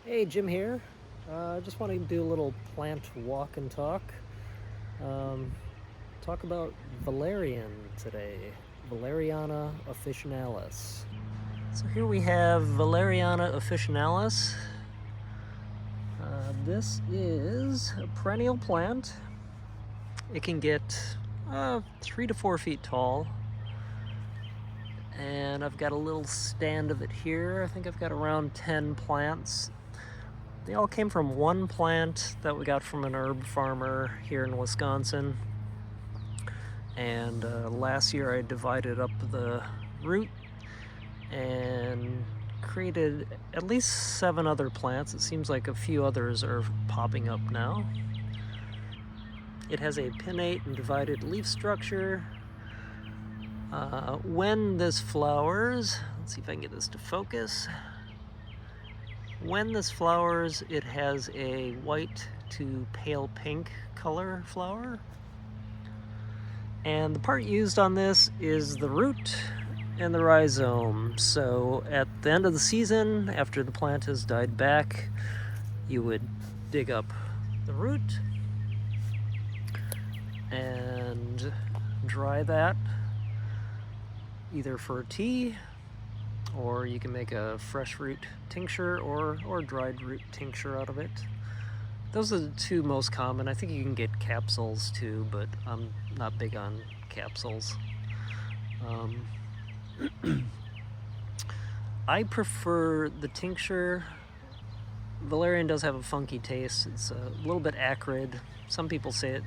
Hey, Jim here. Just want to do a little plant walk and talk. Um, talk about Valerian today. Valeriana officinalis. So here we have Valeriana officinalis. This is a perennial plant. It can get 3 to 4 feet tall. And I've got a little stand of it here. I think I've got around 10 plants. They all came from one plant that we got from an herb farmer here in Wisconsin. And last year I divided up the root and created at least 7 other plants. It seems like a few others are popping up now. It has a pinnate and divided leaf structure. When this flowers, let's see if I can get this to focus. When this flowers, it has a white to pale pink color flower. And the part used on this is the root and the rhizome. So at the end of the season, after the plant has died back, you would dig up the root and dry that either for tea, or you can make a fresh root tincture or dried root tincture out of it. Those are the two most common. I think you can get capsules too, but I'm not big on capsules. I prefer the tincture. Valerian does have a funky taste. It's a little bit acrid. Some people say it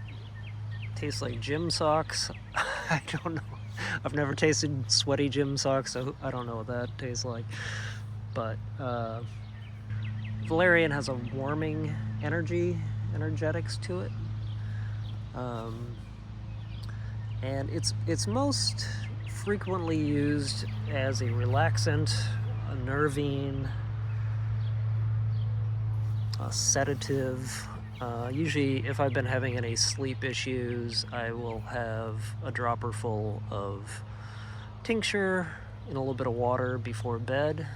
tastes like gym socks. I don't know. I've never tasted sweaty gym socks, so I don't know what that tastes like. But Valerian has a warming energetics to it. And it's most frequently used as a relaxant, a nervine, a sedative. Usually if I've been having any sleep issues, I will have a dropper full of tincture in a little bit of water before bed,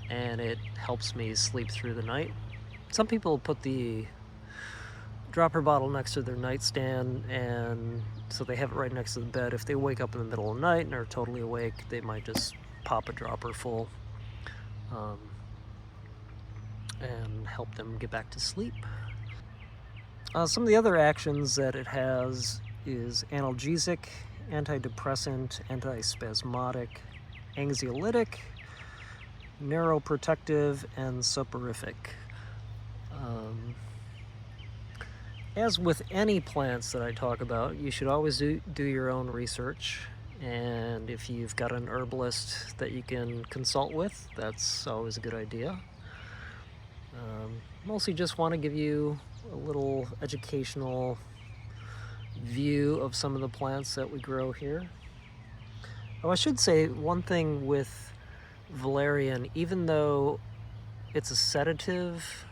and it helps me sleep through the night. Some people put the dropper bottle next to their nightstand, and so they have it right next to the bed. If they wake up in the middle of the night and are totally awake, they might just pop a dropper full and help them get back to sleep. Some of the other actions that it has is analgesic, antidepressant, antispasmodic, anxiolytic, neuroprotective, and soporific. As with any plants that I talk about, you should always do your own research. And if you've got an herbalist that you can consult with, that's always a good idea. Mostly just want to give you a little educational view of some of the plants that we grow here. Oh, I should say one thing with Valerian, even though it's a sedative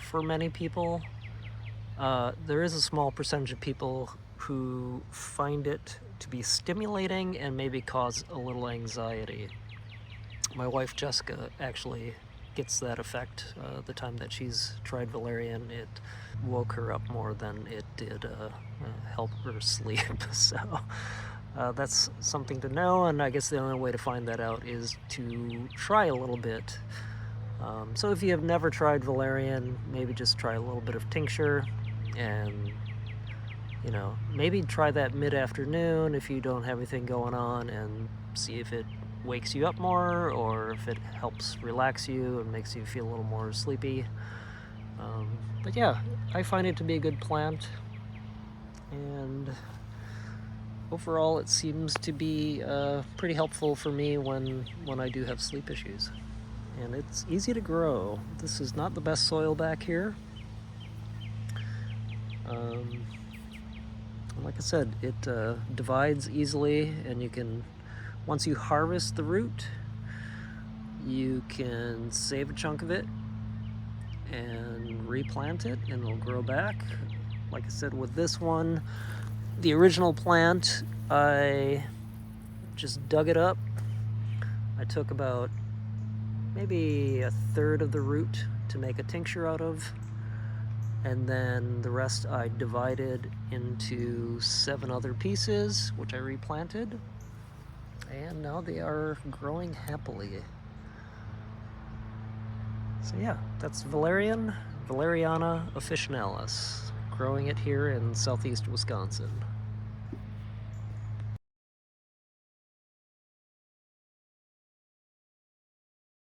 for many people, there is a small percentage of people who find it to be stimulating and maybe cause a little anxiety. My wife Jessica actually gets that effect. The time that she's tried Valerian, it woke her up more than it did help her sleep. So that's something to know, and I guess the only way to find that out is to try a little bit. So if you have never tried Valerian, maybe just try a little bit of tincture, and maybe try that mid-afternoon if you don't have anything going on, and see if it wakes you up more or if it helps relax you and makes you feel a little more sleepy. But yeah, I find it to be a good plant, and overall it seems to be pretty helpful for me when I do have sleep issues. And it's easy to grow. This is not the best soil back here. Like I said, it divides easily, and you can, once you harvest the root, you can save a chunk of it and replant it, and it'll grow back. Like I said, with this one, the original plant, I just dug it up. I took about maybe a third of the root to make a tincture out of, and then the rest I divided into 7 other pieces, which I replanted, and now they are growing happily. So yeah, that's Valerian, Valeriana officinalis, growing it here in southeast Wisconsin.